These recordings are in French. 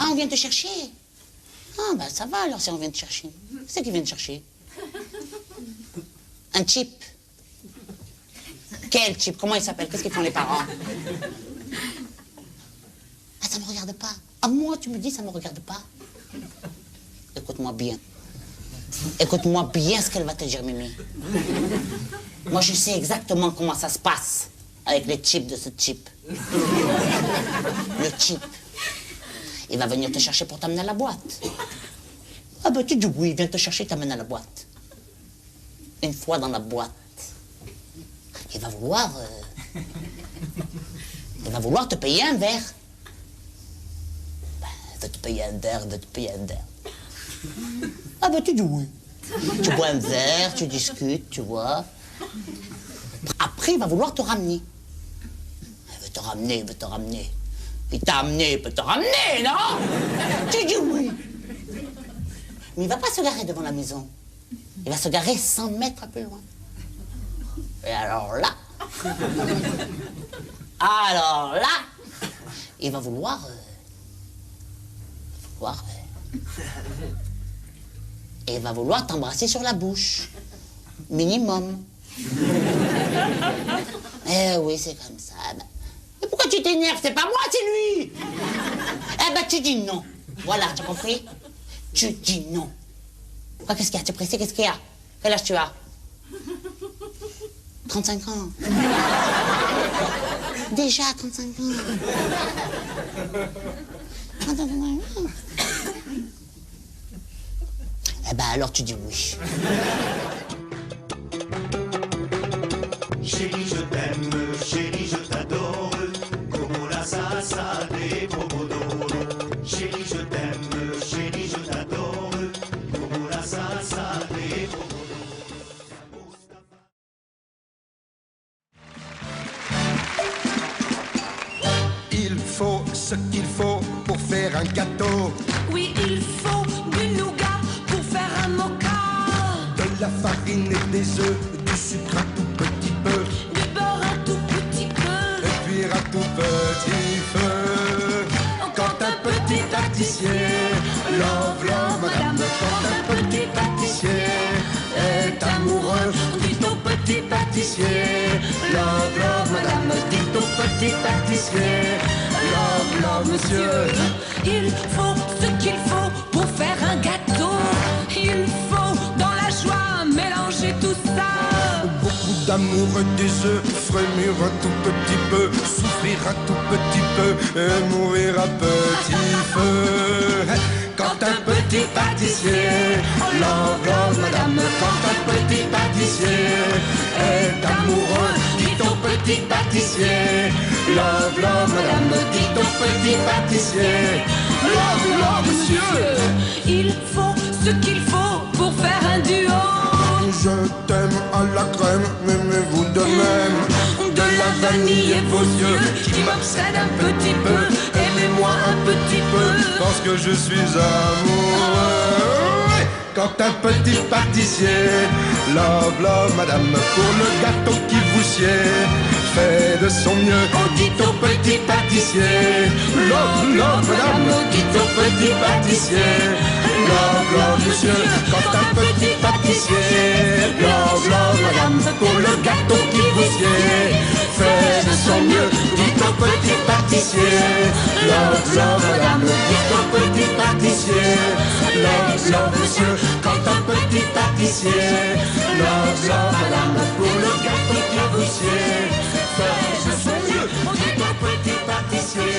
Ah, on vient te chercher. Ah, ben ça va alors si on vient te chercher. Qu'est-ce qu'ils viennent chercher? Un chip. Quel chip? Comment il s'appelle? Qu'est-ce qu'ils font les parents? Ah, ça me regarde pas. Ah, moi, tu me dis, ça me regarde pas. Écoute-moi bien. Écoute-moi bien ce qu'elle va te dire, Mimi. Moi, je sais exactement comment ça se passe avec les chips de ce chip. Le chip. Il va venir te chercher pour t'amener à la boîte. Ah ben tu dis oui, il vient te chercher et t'amène à la boîte. Une fois dans la boîte, il va vouloir te payer un verre. Ben, il veut te payer un verre, il veut te payer un verre. Ah ben tu dis oui. Tu bois un verre, tu discutes, tu vois. Après, il va vouloir te ramener. Il veut te ramener, il veut te ramener. Il t'a amené, il peut te ramener, non? Tu dis oui. Mais il va pas se garer devant la maison. Il va se garer 100 mètres plus loin. Et alors là... il va vouloir... Et il va vouloir t'embrasser sur la bouche. Minimum. Eh oui, c'est comme ça. Mais pourquoi tu t'énerves? C'est pas moi, c'est lui. Eh ben, tu dis non. Voilà, tu as compris? Tu dis non. Pourquoi, qu'est-ce qu'il y a? Tu es pressé? Qu'est-ce qu'il y a? Quel âge tu as? 35 ans. Déjà 35 ans. 35 ans. Eh ben, alors tu dis oui. Chérie, je t'aime, chérie, je t'adore. Como la salsa de Pomodoro. Chérie, je t'aime, chérie, je t'adore. Como la salsa de Pomodoro. Il faut ce qu'il faut pour faire un gâteau. Oui, il faut du nougat pour faire un mocha. De la farine et des œufs, du sucre un tout petit peu. Du beurre un tout petit peu. Et cuire à tout petit feu. Quand un petit pâtissier, love, love, madame, quand un petit pâtissier est amoureux, dites au petit pâtissier, love, love, madame, dites au petit pâtissier, love, love, monsieur. Il faut ce qu'il faut pour faire un gâteau. Il faut dans la joie mélanger tout ça. Beaucoup d'amour et des œufs, frémir un tout petit peu, souffrir un tout petit peu et mourir à petit feu. Quand un petit pâtissier, love, love, madame, quand un petit pâtissier est amoureux, dites au petit pâtissier, love, love, madame, dites au petit pâtissier, love, love, monsieur. Il faut ce qu'il faut pour faire un duo. Je t'aime à la crème, aimez-vous de même. De la vanille et vos yeux qui m'obsèdent un petit peu. Aimez-moi un petit peu. Parce que je suis amoureux. Quand un petit pâtissier, love, love, madame, pour le gâteau qui vous sied, fait de son mieux. Oh, dites au petit pâtissier, Love, love, madame, dites au petit pâtissier, love, love, monsieur. Quand un petit pâtissier, love, love, madame, pour le gâteau qui vous sied, fait de son mieux. Dites au petit pâtissier, love, love, madame, dites au petit pâtissier, love, love, monsieur. Quand un petit pâtissier, love, love, madame, pour le gâteau qui vous sied, fait de son mieux. Dites au petit pâtissier,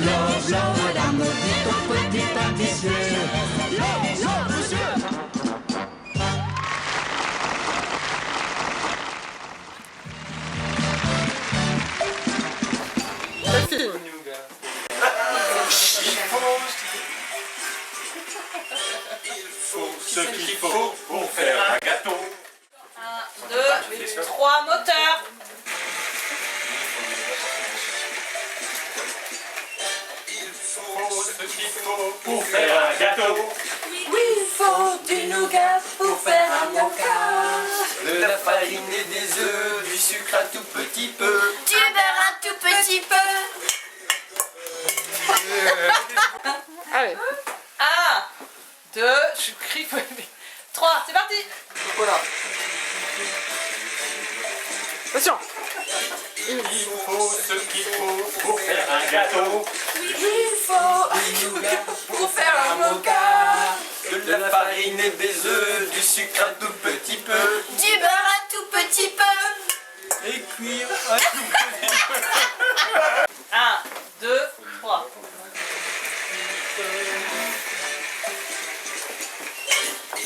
love, love, madame, dites au petit pâtissier, love, love, monsieur. Ce qu'il faut pour faire un gâteau. 1, 2, 3 moteurs. Il faut ce qu'il faut pour faire un gâteau. Oui, il faut du nougat pour faire un mocha. De la farine et des œufs, du sucre un tout petit peu. Du beurre un tout petit peu. Il faut ce qu'il faut pour faire un gâteau. Il faut pour faire un mocha. De la farine et des œufs, du sucre un tout petit peu. Du beurre un tout petit peu. Et cuire un tout petit peu. 1, 2, 3.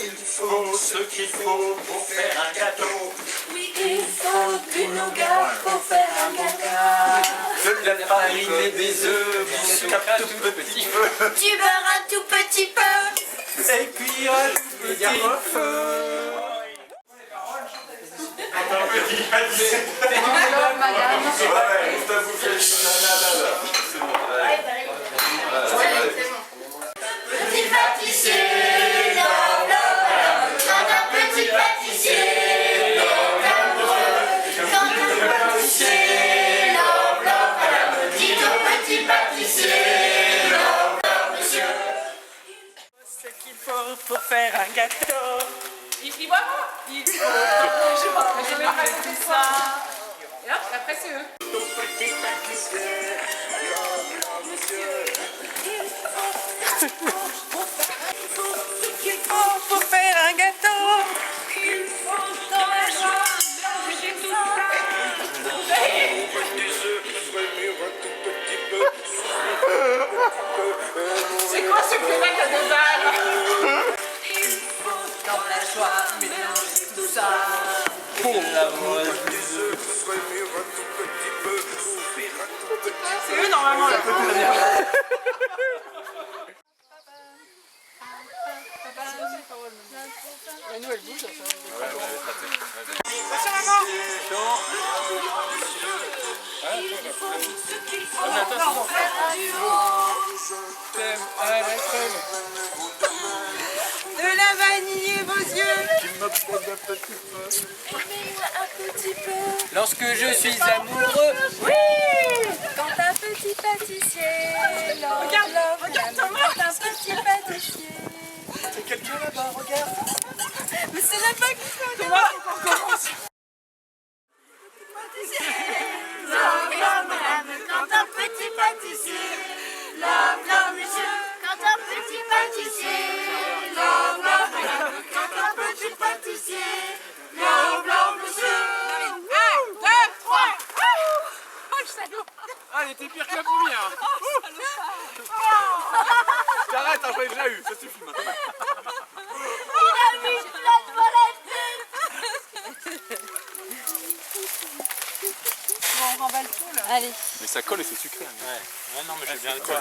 Il faut ce qu'il faut pour faire un gâteau. Oui, il faut du nougat pour faire un gâteau. De la farine et des œufs, du sucre un tout petit peu. Du beurre un tout petit peu. Et cuire un tout petit peu. Petit pâtissier, love, love, quand un petit pâtissier est amoureux, quand un pâtissier, love, love, dites au petit pâtissier, love, love, monsieur. Ce qu'il faut pour faire un gâteau. Il voit pas. Je sais pas, je vais pas écouter ça. Et hop, après c'est eux. Pour faire un gâteau. Il faut dans la joie, mélanger tout ça. C'est quoi ce purée de balle? Il faut dans la joie, mélanger tout ça. C'est eux normalement là. De la vanille et vos yeux. Aimez-moi un petit peu. Lorsque je suis amoureux. Oui. Quand un petit pâtissier. Regarde, regarde Thomas. Quand un petit pâtissier. C'est quelqu'un là-bas, regarde. Mais c'est la bague qui fait un Thomas, on commence. Love, love, madame, quand un petit pâtissier. Love, love, monsieur, quand un petit pâtissier. Love, love, madame, quand un petit pâtissier. Love, love, monsieur. 1, 2, 3. Oh le salaud. Ah, elle était pire que la première. T'arrêtes, hein, j'en ai déjà eu, ça suffit maintenant. Il a mis une plate dans la tête. Bon, on remballe tout là. Allez. Mais ça colle et c'est sucré. Hein. Ouais, non, mais j'ai bien quoi.